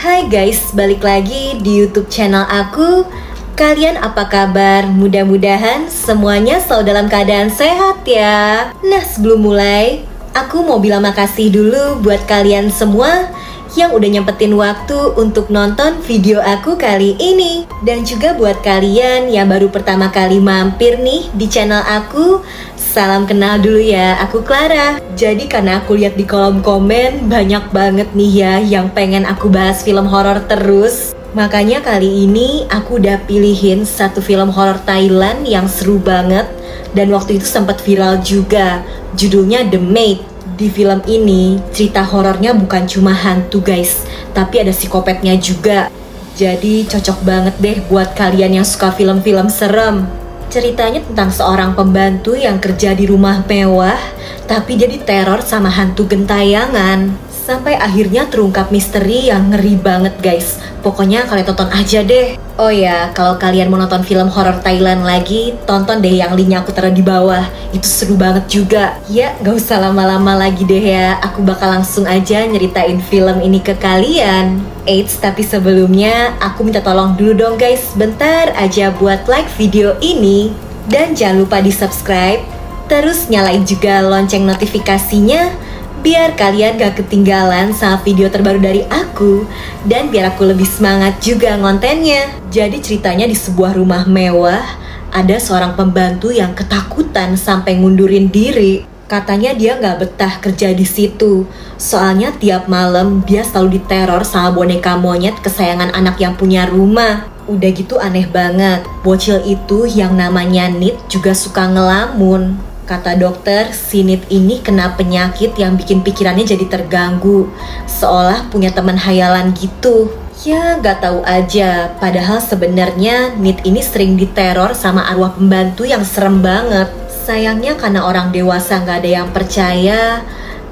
Hai guys, balik lagi di YouTube channel aku. Kalian apa kabar? Mudah-mudahan semuanya selalu dalam keadaan sehat ya. Nah, sebelum mulai, aku mau bilang makasih dulu buat kalian semua yang udah nyempetin waktu untuk nonton video aku kali ini. Dan juga buat kalian yang baru pertama kali mampir nih di channel aku, salam kenal dulu ya, aku Clara. Jadi karena aku lihat di kolom komen banyak banget nih ya yang pengen aku bahas film horor terus, makanya kali ini aku udah pilihin satu film horor Thailand yang seru banget dan waktu itu sempat viral juga. Judulnya The Maid. Di film ini cerita horornya bukan cuma hantu guys, tapi ada psikopatnya juga. Jadi cocok banget deh buat kalian yang suka film-film serem. Ceritanya tentang seorang pembantu yang kerja di rumah mewah, tapi dia diteror sama hantu gentayangan. Sampai akhirnya terungkap misteri yang ngeri banget guys. Pokoknya kalian tonton aja deh. Oh ya, kalau kalian mau nonton film horor Thailand lagi, tonton deh yang linknya aku taruh di bawah. Itu seru banget juga. Ya, gak usah lama-lama lagi deh ya. Aku bakal langsung aja nyeritain film ini ke kalian. Eits, tapi sebelumnya aku minta tolong dulu dong guys, bentar aja buat like video ini. Dan jangan lupa di subscribe. Terus nyalain juga lonceng notifikasinya biar kalian gak ketinggalan sama video terbaru dari aku. Dan biar aku lebih semangat juga ngontennya. Jadi ceritanya di sebuah rumah mewah, ada seorang pembantu yang ketakutan sampai ngundurin diri. Katanya dia gak betah kerja di situ. Soalnya tiap malam dia selalu diteror sama boneka monyet kesayangan anak yang punya rumah. Udah gitu aneh banget, bocil itu yang namanya Nit juga suka ngelamun. Kata dokter, si Nit ini kena penyakit yang bikin pikirannya jadi terganggu, seolah punya teman hayalan gitu. Ya gak tahu aja, padahal sebenarnya Nit ini sering diteror sama arwah pembantu yang serem banget. Sayangnya karena orang dewasa gak ada yang percaya,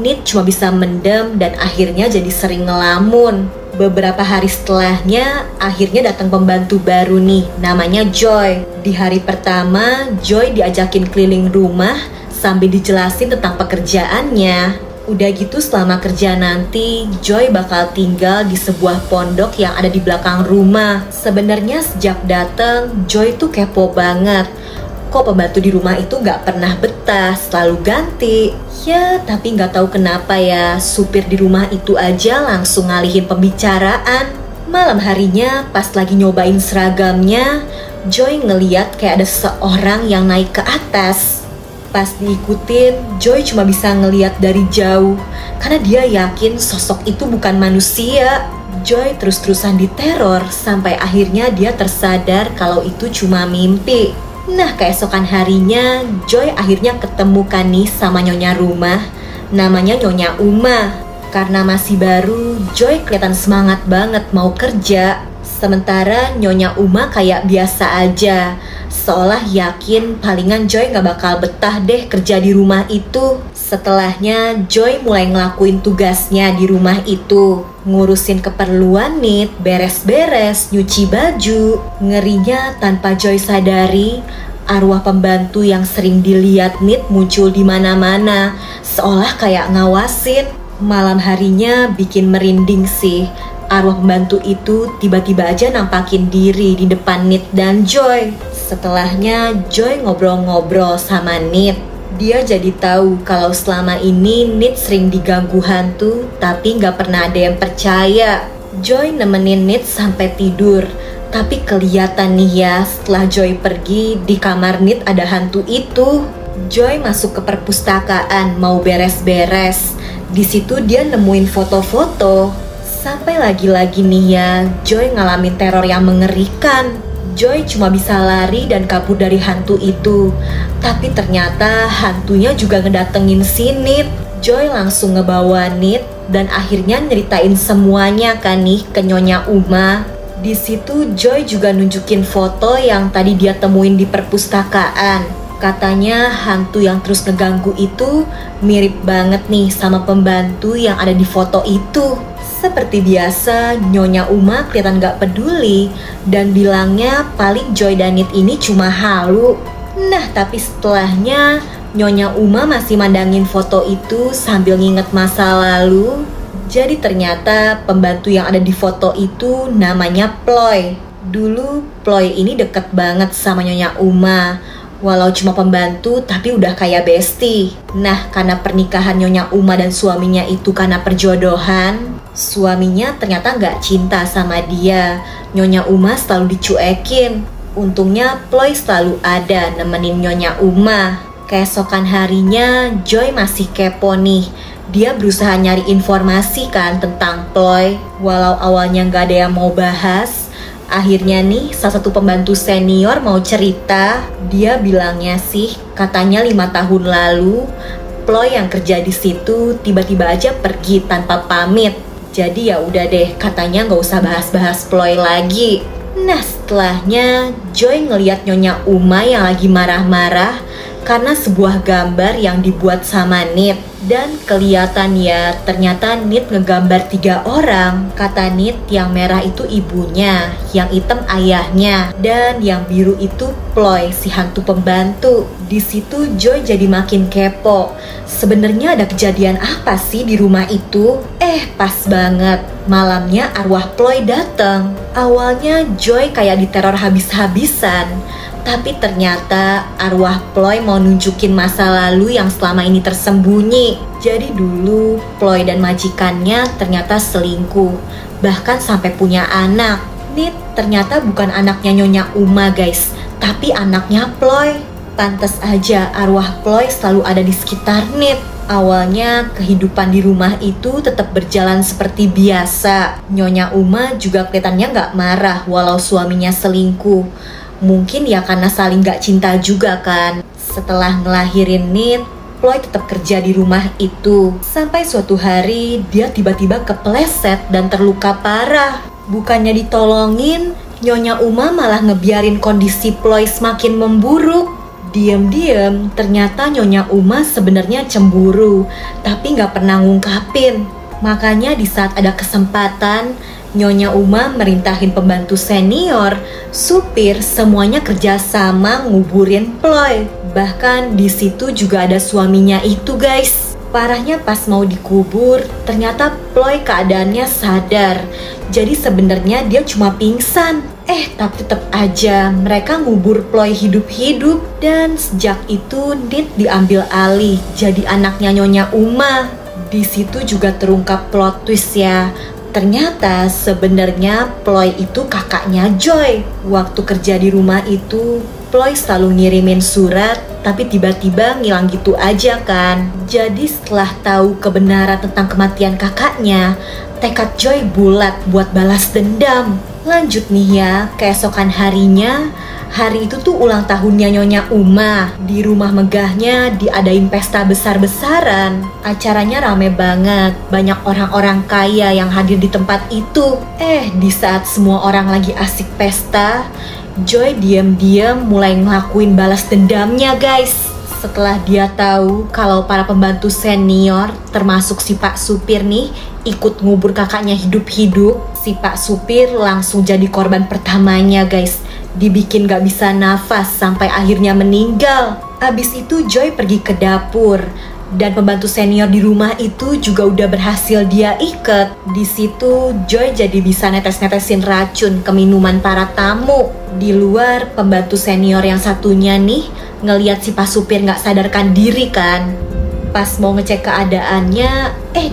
Nit cuma bisa mendem dan akhirnya jadi sering ngelamun. Beberapa hari setelahnya, akhirnya datang pembantu baru nih, namanya Joy. Di hari pertama, Joy diajakin keliling rumah sambil dijelasin tentang pekerjaannya. Udah gitu selama kerja nanti, Joy bakal tinggal di sebuah pondok yang ada di belakang rumah. Sebenarnya sejak datang, Joy tuh kepo banget. Kok pembantu di rumah itu gak pernah betah, selalu ganti. Ya, tapi gak tahu kenapa ya, supir di rumah itu aja langsung ngalihin pembicaraan. Malam harinya, pas lagi nyobain seragamnya, Joy ngeliat kayak ada seseorang yang naik ke atas. Pas diikutin, Joy cuma bisa ngeliat dari jauh, karena dia yakin sosok itu bukan manusia. Joy terus-terusan diteror, sampai akhirnya dia tersadar kalau itu cuma mimpi. Nah, keesokan harinya, Joy akhirnya ketemu kan nih sama nyonya rumah, namanya Nyonya Uma. Karena masih baru, Joy kelihatan semangat banget mau kerja. Sementara Nyonya Uma kayak biasa aja, seolah yakin palingan Joy gak bakal betah deh kerja di rumah itu. Setelahnya, Joy mulai ngelakuin tugasnya di rumah itu. Ngurusin keperluan Nit, beres-beres, nyuci baju. Ngerinya tanpa Joy sadari, arwah pembantu yang sering dilihat Nit muncul di mana-mana, seolah kayak ngawasin. Malam harinya bikin merinding sih. Arwah pembantu itu tiba-tiba aja nampakin diri di depan Nit dan Joy. Setelahnya Joy ngobrol-ngobrol sama Nit. Dia jadi tahu kalau selama ini Nit sering diganggu hantu, tapi gak pernah ada yang percaya. Joy nemenin Nit sampai tidur. Tapi kelihatan nih ya, setelah Joy pergi, di kamar Nit ada hantu itu. Joy masuk ke perpustakaan mau beres-beres. Di situ dia nemuin foto-foto. Sampai lagi-lagi nih ya, Joy ngalamin teror yang mengerikan. Joy cuma bisa lari dan kabur dari hantu itu. Tapi ternyata hantunya juga ngedatengin si Nit. Joy langsung ngebawa Nit dan akhirnya nyeritain semuanya kan nih ke Nyonya Uma. Di situ Joy juga nunjukin foto yang tadi dia temuin di perpustakaan. Katanya hantu yang terus ngeganggu itu mirip banget nih sama pembantu yang ada di foto itu. Seperti biasa, Nyonya Uma kelihatan gak peduli dan bilangnya paling Joy dan Nit ini cuma halu. Nah, tapi setelahnya Nyonya Uma masih mandangin foto itu sambil nginget masa lalu. Jadi ternyata pembantu yang ada di foto itu namanya Ploy. Dulu Ploy ini deket banget sama Nyonya Uma. Walau cuma pembantu tapi udah kayak bestie. Nah, karena pernikahan Nyonya Uma dan suaminya itu karena perjodohan, suaminya ternyata nggak cinta sama dia. Nyonya Uma selalu dicuekin. Untungnya Ploy selalu ada nemenin Nyonya Uma. Keesokan harinya Joy masih kepo nih. Dia berusaha nyari informasi kan tentang Ploy. Walau awalnya nggak ada yang mau bahas, akhirnya nih salah satu pembantu senior mau cerita. Dia bilangnya sih katanya 5 tahun lalu Ploy yang kerja di situ tiba-tiba aja pergi tanpa pamit. Jadi ya udah deh, katanya nggak usah bahas-bahas Ploy lagi. Nah, setelahnya Joy ngeliat Nyonya Uma yang lagi marah-marah karena sebuah gambar yang dibuat sama Nit. Dan kelihatan ya, ternyata Nit ngegambar 3 orang. Kata Nit, yang merah itu ibunya, yang hitam ayahnya, dan yang biru itu Ploy, si hantu pembantu. Di situ Joy jadi makin kepo. Sebenarnya ada kejadian apa sih di rumah itu? Pas banget, malamnya arwah Ploy datang. Awalnya Joy kayak diteror habis-habisan. Tapi ternyata arwah Ploy mau nunjukin masa lalu yang selama ini tersembunyi. Jadi dulu Ploy dan majikannya ternyata selingkuh, bahkan sampai punya anak. Nit ternyata bukan anaknya Nyonya Uma guys, tapi anaknya Ploy. Pantes aja arwah Ploy selalu ada di sekitar Nit. Awalnya kehidupan di rumah itu tetap berjalan seperti biasa. Nyonya Uma juga kelihatannya gak marah walau suaminya selingkuh. Mungkin ya karena saling gak cinta juga kan. Setelah ngelahirin Nit, Ploy tetap kerja di rumah itu. Sampai suatu hari dia tiba-tiba kepleset dan terluka parah. Bukannya ditolongin, Nyonya Uma malah ngebiarin kondisi Ploy semakin memburuk. Diam-diam ternyata Nyonya Uma sebenarnya cemburu, tapi gak pernah ngungkapin. Makanya di saat ada kesempatan, Nyonya Uma merintahin pembantu senior, supir, semuanya kerjasama nguburin Ploy. Bahkan di situ juga ada suaminya itu guys. Parahnya pas mau dikubur, ternyata Ploy keadaannya sadar. Jadi sebenarnya dia cuma pingsan. Tapi tetap aja mereka ngubur Ploy hidup-hidup. Dan sejak itu Nit diambil alih jadi anaknya Nyonya Uma. Di situ juga terungkap plot twist ya. Ternyata sebenarnya Ploy itu kakaknya Joy. Waktu kerja di rumah itu, Ploy selalu ngirimin surat, tapi tiba-tiba ngilang gitu aja kan. Jadi setelah tahu kebenaran tentang kematian kakaknya, tekad Joy bulat buat balas dendam. Lanjut nih ya, keesokan harinya, hari itu tuh ulang tahunnya Nyonya Uma. Di rumah megahnya diadain pesta besar-besaran. Acaranya rame banget, banyak orang-orang kaya yang hadir di tempat itu. Di saat semua orang lagi asik pesta, Joy diam-diam mulai ngelakuin balas dendamnya guys. Setelah dia tahu kalau para pembantu senior, termasuk si Pak Supir nih, ikut ngubur kakaknya hidup-hidup, si Pak Supir langsung jadi korban pertamanya guys. Dibikin gak bisa nafas sampai akhirnya meninggal. Abis itu Joy pergi ke dapur. Dan pembantu senior di rumah itu juga udah berhasil dia ikat. Di situ Joy jadi bisa netes-netesin racun ke minuman para tamu. Di luar, pembantu senior yang satunya nih ngeliat si Pak Supir gak sadarkan diri kan. Pas mau ngecek keadaannya,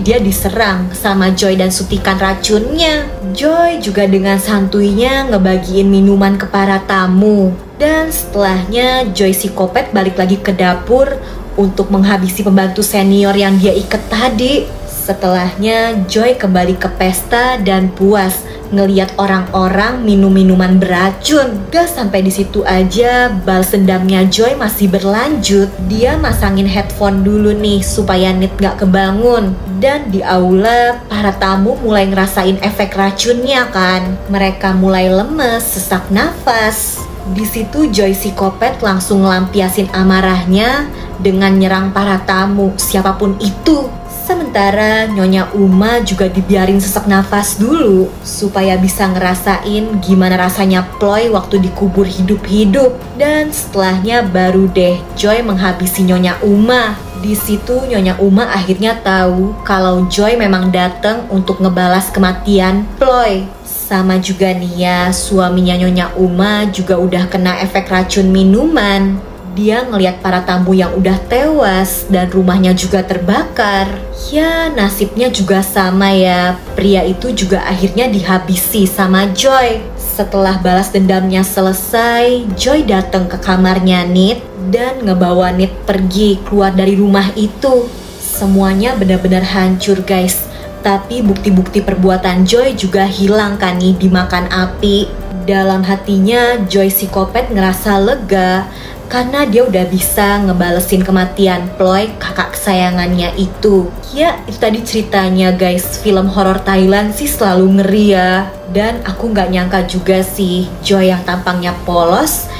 dia diserang sama Joy dan suntikan racunnya. Joy juga dengan santuinya ngebagiin minuman ke para tamu. Dan setelahnya Joy psikopat balik lagi ke dapur untuk menghabisi pembantu senior yang dia ikat tadi. Setelahnya Joy kembali ke pesta dan puas ngeliat orang-orang minum minuman beracun. Gak sampai di situ aja, balas dendamnya Joy masih berlanjut. Dia masangin headphone dulu nih supaya Nit gak kebangun. Dan di aula para tamu mulai ngerasain efek racunnya kan. Mereka mulai lemes, sesak nafas. Di situ Joy psikopat langsung ngelampiasin amarahnya dengan nyerang para tamu siapapun itu. Sementara Nyonya Uma juga dibiarin sesak nafas dulu supaya bisa ngerasain gimana rasanya Ploy waktu dikubur hidup-hidup. Dan setelahnya baru deh Joy menghabisi Nyonya Uma. Di situ Nyonya Uma akhirnya tahu kalau Joy memang datang untuk ngebalas kematian Ploy. Sama juga nih ya, suaminya Nyonya Uma juga udah kena efek racun minuman. Dia ngelihat para tamu yang udah tewas dan rumahnya juga terbakar. Ya, nasibnya juga sama ya. Pria itu juga akhirnya dihabisi sama Joy. Setelah balas dendamnya selesai, Joy datang ke kamarnya Nit dan ngebawa Nit pergi keluar dari rumah itu. Semuanya benar-benar hancur guys. Tapi bukti-bukti perbuatan Joy juga hilang kan nih dimakan api. Dalam hatinya Joy psikopat ngerasa lega karena dia udah bisa ngebalesin kematian Ploy, kakak kesayangannya itu. Ya, itu tadi ceritanya guys. Film horor Thailand sih selalu ngeri ya. Dan aku gak nyangka juga sih Joy yang tampangnya polos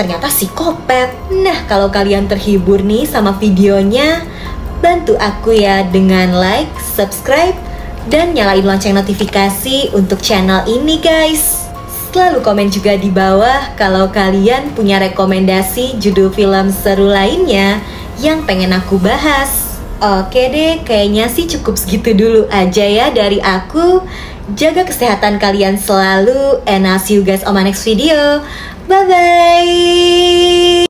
ternyata psikopat. Nah, kalau kalian terhibur nih sama videonya, bantu aku ya dengan like, subscribe, dan nyalain lonceng notifikasi untuk channel ini guys. Selalu komen juga di bawah kalau kalian punya rekomendasi judul film seru lainnya yang pengen aku bahas. Oke deh, kayaknya sih cukup segitu dulu aja ya dari aku. Jaga kesehatan kalian selalu, and I'll see you guys on my next video. Bye-bye!